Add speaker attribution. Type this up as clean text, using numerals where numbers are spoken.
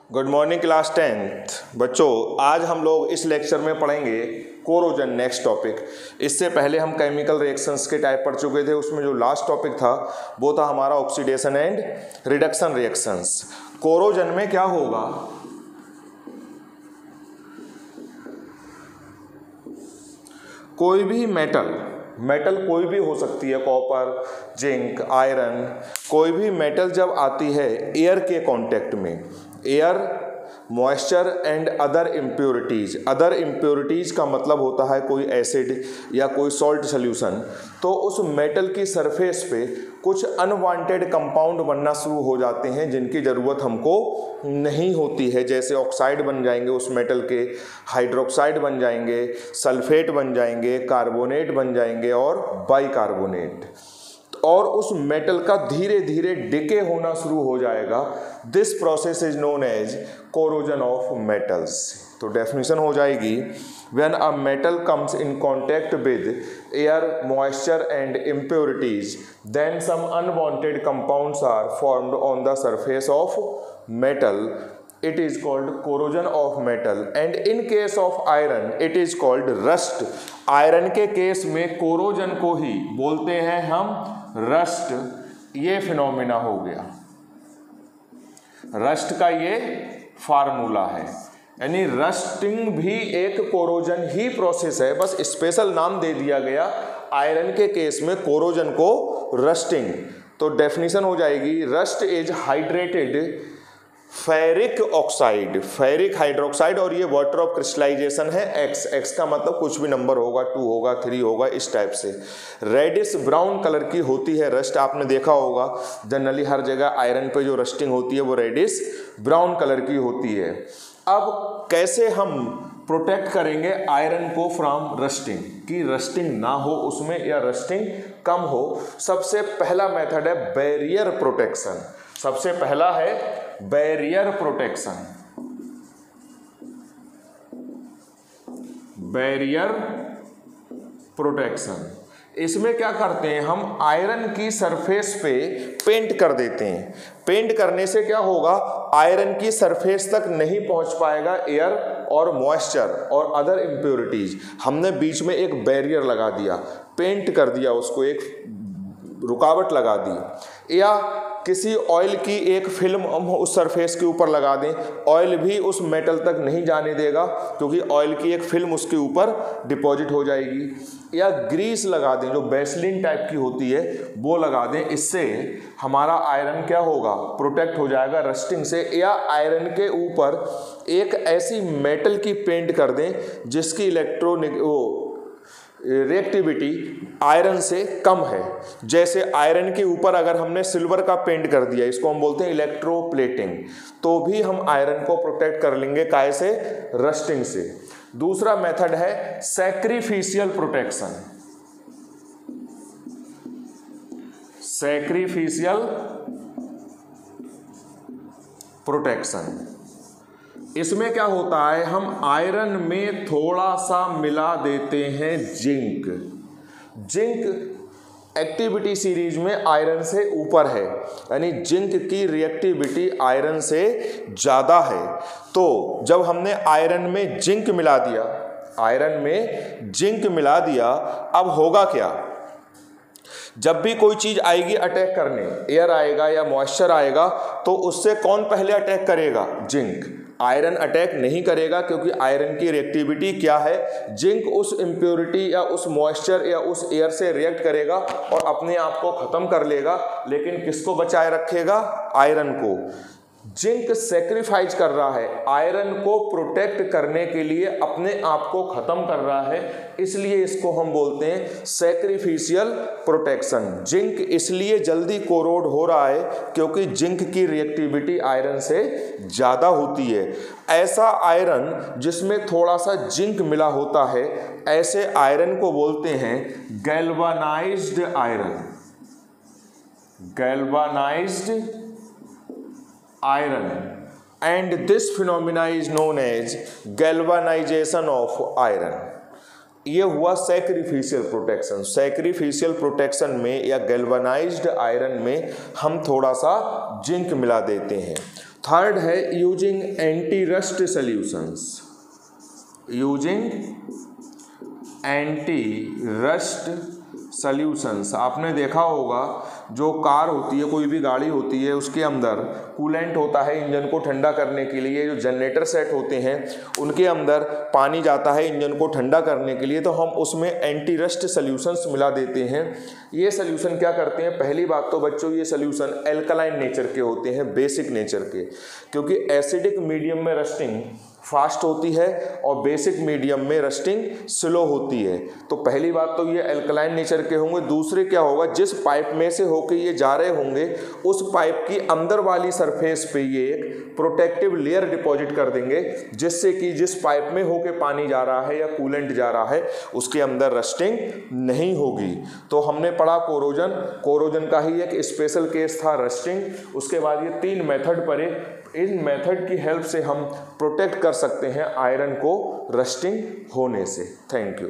Speaker 1: Good morning class 10th बच्चों। आज हम लोग इस लेक्चर में पढ़ेंगे कोरोजन, नेक्स्ट टॉपिक। इससे पहले हम केमिकल रिएक्शंस के टाइप पढ़ चुके थे। उसमें जो लास्ट टॉपिक था वो था हमारा oxidation and reduction reactions. Corrosion में क्या होगा, कोई भी मेटल कोई भी हो सकती है, कॉपर, जिंक, आयरन, कोई भी मेटल जब आती है एयर के कांटेक्ट में, air, moisture and other impurities का मतलब होता है कोई एसिड या कोई सॉल्ट सॉल्यूशन, तो उस मेटल की सरफेस पे कुछ अनवांटेड कंपाउंड बनना शुरू हो जाते हैं जिनकी ज़रूरत हमको नहीं होती है। जैसे ऑक्साइड बन जाएंगे उस मेटल के, हाइड्रोक्साइड बन जाएंगे, सल्फेट बन जाएंगे, कार्बोनेट बन जाएंगे और बाइकार्बोनेट, और उस मेटल का धीरे धीरे डिके होना शुरू हो जाएगा। This process is known as corrosion of metals. तो डेफिनेशन हो जाएगी, when a metal comes in contact with air, moisture and impurities, then some unwanted compounds are formed on the surface of metal, it is called corrosion of metal, and in case of iron it is called rust। Iron के case में corrosion को ही बोलते हैं हम rust. ये phenomena हो गया, rust का ये फार्मूला है, यानी रस्टिंग भी एक कोरोजन ही प्रोसेस है, बस स्पेशल नाम दे दिया गया आयरन के केस में कोरोजन को रस्टिंग। तो डेफिनेशन हो जाएगी, rust is hydrated ferric oxide, ferric hydroxide, और ये वाटर ऑफ क्रिस्टलाइजेशन है एक्स का मतलब कुछ भी नंबर होगा, 2 होगा, 3 होगा, इस टाइप से। रेडिश ब्राउन कलर की होती है रस्ट, आपने देखा होगा जनरली हर जगह आयरन पे जो रस्टिंग होती है वो रेडिश ब्राउन कलर की होती है। अब कैसे हम प्रोटेक्ट करेंगे आयरन को फ्रॉम रस्टिंग, कि रस्टिंग ना हो उसमें या रस्टिंग कम हो? सबसे पहला मेथड है बैरियर प्रोटेक्शन। सबसे पहला है बैरियर प्रोटेक्शन। बैरियर प्रोटेक्शन, इसमें क्या करते हैं हम, आयरन की सरफेस पे पेंट कर देते हैं। पेंट करने से क्या होगा, आयरन की सरफेस तक नहीं पहुंच पाएगा एयर और मॉइस्चर और अदर इम्प्योरिटीज। हमने बीच में एक बैरियर लगा दिया, पेंट कर दिया उसको, एक रुकावट लगा दी, या किसी ऑयल की एक फिल्म हम उस सरफेस के ऊपर लगा दें, ऑयल भी उस मेटल तक नहीं जाने देगा क्योंकि ऑयल की एक फिल्म उसके ऊपर डिपॉजिट हो जाएगी। या ग्रीस लगा दें, जो वैसलीन टाइप की होती है वो लगा दें, इससे हमारा आयरन क्या होगा, प्रोटेक्ट हो जाएगा रस्टिंग से। या आयरन के ऊपर एक ऐसी मेटल की पेंट कर दें जिसकी रिएक्टिविटी आयरन से कम है। जैसे आयरन के ऊपर अगर हमने सिल्वर का पेंट कर दिया, इसको हम बोलते हैं इलेक्ट्रोप्लेटिंग, तो भी हम आयरन को प्रोटेक्ट कर लेंगे, काय से, रस्टिंग से। दूसरा मेथड है सैक्रिफिशियल प्रोटेक्शन। सैक्रिफिशियल प्रोटेक्शन, इसमें क्या होता है, हम आयरन में थोड़ा सा मिला देते हैं जिंक। जिंक एक्टिविटी सीरीज में आयरन से ऊपर है, यानी जिंक की रिएक्टिविटी आयरन से ज़्यादा है। तो जब हमने आयरन में जिंक मिला दिया, आयरन में जिंक मिला दिया, अब होगा क्या, जब भी कोई चीज आएगी अटैक करने, एयर आएगा या मॉइस्चर आएगा, तो उससे कौन पहले अटैक करेगा, जिंक। आयरन अटैक नहीं करेगा क्योंकि आयरन की रिएक्टिविटी क्या है, जिंक उस इम्प्योरिटी या उस मॉइस्चर या उस एयर से रिएक्ट करेगा और अपने आप को खत्म कर लेगा, लेकिन किसको बचाए रखेगा, आयरन को। जिंक सेक्रीफाइस कर रहा है, आयरन को प्रोटेक्ट करने के लिए अपने आप को खत्म कर रहा है, इसलिए इसको हम बोलते हैं सैक्रिफिशियल प्रोटेक्शन। जिंक इसलिए जल्दी कोरोड हो रहा है क्योंकि जिंक की रिएक्टिविटी आयरन से ज़्यादा होती है। ऐसा आयरन जिसमें थोड़ा सा जिंक मिला होता है, ऐसे आयरन को बोलते हैं गैल्वानाइज्ड iron. गैल्वानाइज्ड iron, and this phenomena is known as galvanization of iron। ये हुआ सैक्रिफिशियल प्रोटेक्शन। सैक्रिफिशियल प्रोटेक्शन में या गैल्वनाइज्ड आयरन में हम थोड़ा सा जिंक मिला देते हैं। थर्ड है using anti rust solutions. Using anti rust solutions. आपने देखा होगा जो कार होती है, कोई भी गाड़ी होती है, उसके अंदर कूलेंट होता है इंजन को ठंडा करने के लिए। जो जनरेटर सेट होते हैं उनके अंदर पानी जाता है इंजन को ठंडा करने के लिए, तो हम उसमें एंटी रस्ट सॉल्यूशंस मिला देते हैं। ये सॉल्यूशन क्या करते हैं? पहली बात तो बच्चों ये सॉल्यूशन एल्कलाइन नेचर के होते हैं, बेसिक नेचर के, क्योंकि एसिडिक मीडियम में रस्टिंग फास्ट होती है और बेसिक मीडियम में रस्टिंग स्लो होती है। तो पहली बात तो ये एल्कलाइन नेचर के होंगे। दूसरे क्या होगा, जिस पाइप में से होके ये जा रहे होंगे उस पाइप की अंदर वाली सरफेस पे ये एक प्रोटेक्टिव लेयर डिपॉजिट कर देंगे, जिससे कि जिस पाइप में होके पानी जा रहा है या कूलेंट जा रहा है उसके अंदर रस्टिंग नहीं होगी। तो हमने पढ़ा कोरोजन का ही एक स्पेशल केस था रस्टिंग। उसके बाद ये 3 मेथड पढ़े। इन मेथड की हेल्प से हम प्रोटेक्ट कर सकते हैं आयरन को रस्टिंग होने से। Thank you.